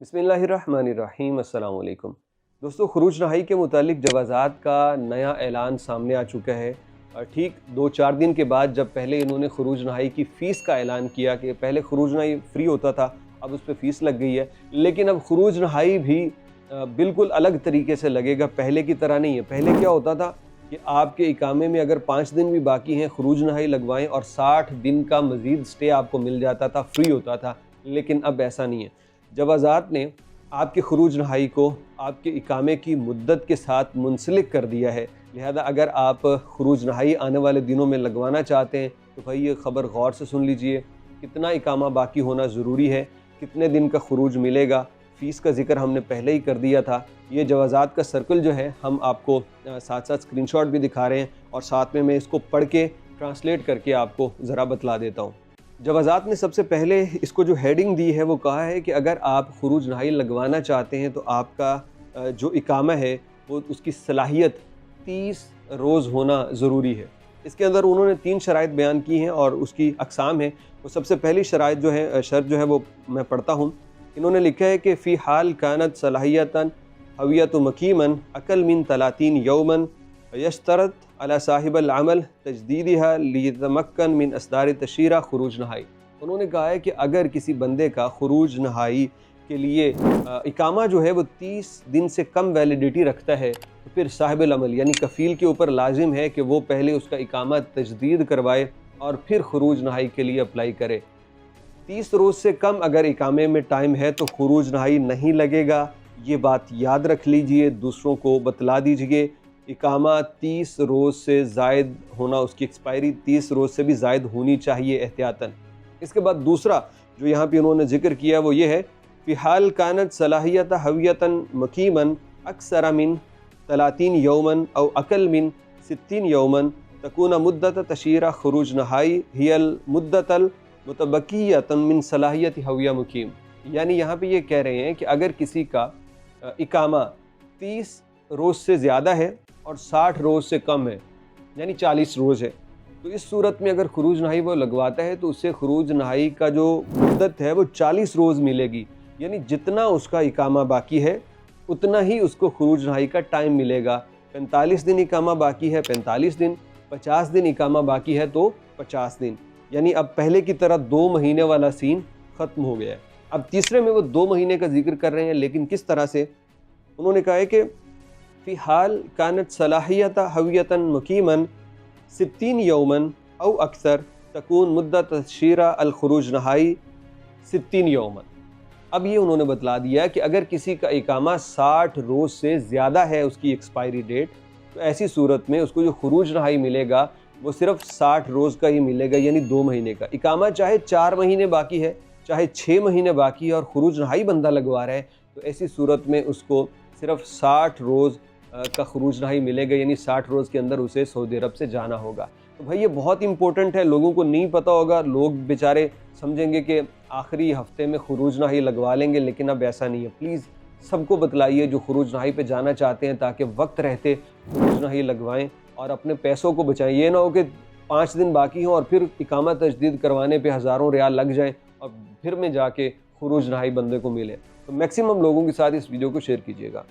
बिस्मिल्लाहिर्रहमानिर्रहीम अस्सलाम वालेकुम। दोस्तों, खरूज नहाई के मुतालिक जवाज़ात का नया ऐलान सामने आ चुका है। ठीक 2-4 दिन के बाद जब पहले इन्होंने खरूज नहाई की फ़ीस का ऐलान किया कि पहले खरूज नहाई फ्री होता था, अब उस पे फ़ीस लग गई है। लेकिन अब खरूज नहाई भी बिल्कुल अलग तरीके से लगेगा, पहले की तरह नहीं है। पहले क्या होता था कि आपके इकामे में अगर 5 दिन भी बाकी हैं, खरूज नहाई लगवाएँ और 60 दिन का मज़ीद स्टे आपको मिल जाता था, फ्री होता था। लेकिन अब ऐसा नहीं है। जवाज़ात ने आपके खरूज नहाई को आपके इकामे की मुद्दत के साथ मुंसलिक कर दिया है। लिहाजा अगर आप खरूज नहाई आने वाले दिनों में लगवाना चाहते हैं तो भाई ये ख़बर गौर से सुन लीजिए। कितना इकामा बाकी होना ज़रूरी है, कितने दिन का खरूज मिलेगा, फ़ीस का ज़िक्र हमने पहले ही कर दिया था। ये जवाज़ात का सर्कल जो है हम आपको साथ साथ स्क्रीनशॉट भी दिखा रहे हैं और साथ में मैं इसको पढ़ के ट्रांसलेट करके आपको ज़रा बतला देता हूँ। जवाज़ात ने सबसे पहले इसको जो हेडिंग दी है वो कहा है कि अगर आप खरूज नहाई लगवाना चाहते हैं तो आपका जो इकामा है वो उसकी सलाहियत 30 रोज़ होना ज़रूरी है। इसके अंदर उन्होंने 3 शराइत बयान की हैं और उसकी अक़साम है। वो सबसे पहली शराइत जो है शर्त जो है वो मैं पढ़ता हूँ। इन्होंने लिखा है कि फ़ी हाल कानत सलाहियतन हवियत मकीमन अकल मिन 30 यौमन यश्तरत अला साहिबल अमल तजदीदिहा लियतमक्कन मिन असदार तशीरा खरूज नहाई। उन्होंने कहा है कि अगर किसी बंदे का खरूज नहाई के लिए इकामा जो है वो 30 दिन से कम वैलिडिटी रखता है तो फिर साहिबल अमल यानी कफ़ील के ऊपर लाजिम है कि वो पहले उसका इकामा तजदीद करवाए और फिर खरूज नहाई के लिए अप्लाई करे। 30 रोज़ से कम अगर इकामे में टाइम है तो खरूज नहाई नहीं लगेगा। ये बात याद रख लीजिए, दूसरों को बतला दीजिए। इकामा 30 रोज़ से ज़ायद होना, उसकी एक्सपायरी 30 रोज़ से भी ज़ायद होनी चाहिए एहतियातन। इसके बाद दूसरा जो यहाँ पे उन्होंने ज़िक्र किया वो ये है, फ़िहाल कानत सलाहियत हवियतन मकीमन अक्सर मिन 30 यौमन औ अकल मिन 60 यौमन तकून मुद्दत तशीरा खरूज नहाई हियल मुद्दतल मुतबकीयतन मिन सलाहियत हविया मुकीम। यानी यहाँ पे ये कह रहे हैं कि अगर किसी का इकामा 30 रोज़ से ज़्यादा है और 60 रोज़ से कम है यानी 40 रोज़ है, तो इस सूरत में अगर खरूज नहाई वो लगवाता है तो उससे खरूज नहाई का जो मुद्दत है वो 40 रोज़ मिलेगी। यानी जितना उसका इकामा बाकी है उतना ही उसको खरूज नहाई का टाइम मिलेगा। 45 दिन इकामा बाकी है 45 दिन, 50 दिन इकामा बाकी है तो 50 दिन। यानी अब पहले की तरह 2 महीने वाला सीन ख़त्म हो गया है। अब तीसरे में वो 2 महीने का जिक्र कर रहे हैं, लेकिन किस तरह से? उन्होंने कहा है कि फ़ी हाल कानत सलाहियत हवियतन मकीमन 60 यौमन औ अक्सर तकून मुद्दत तशीरा अल खरूज नहाई 60 यौमन। अब ये उन्होंने बतला दिया कि अगर किसी का इकामा 60 रोज़ से ज़्यादा है उसकी एक्सपायरी डेट, तो ऐसी सूरत में उसको जो खरूज नहाई मिलेगा वो सिर्फ 60 रोज़ का ही मिलेगा, यानी 2 महीने का। इकामा चाहे 4 महीने बाकी है, चाहे 6 महीने बाकी है और खरूज नहाई बंदा लगवा रहा है, तो ऐसी सूरत में उसको सिर्फ 60 रोज़ का खरूज नहाई मिलेगा, यानी 60 रोज़ के अंदर उसे सऊदी अरब से जाना होगा। तो भाई ये बहुत इंपॉर्टेंट है, लोगों को नहीं पता होगा। लोग बेचारे समझेंगे कि आखिरी हफ्ते में खरूज नहाई लगवा लेंगे, लेकिन अब ऐसा नहीं है। प्लीज़ सबको बतलाइए जो खरूज नहाई पे जाना चाहते हैं, ताकि वक्त रहते खरूज नहाई लगवाएं और अपने पैसों को बचाएं। ये ना हो कि 5 दिन बाकी हों और फिर इकामा तजदीद करवाने पे हज़ारों रियाल लग जाए और फिर में जाके खरूज नहाई बंदे को मिले। तो मैक्सिमम लोगों के साथ इस वीडियो को शेयर कीजिएगा।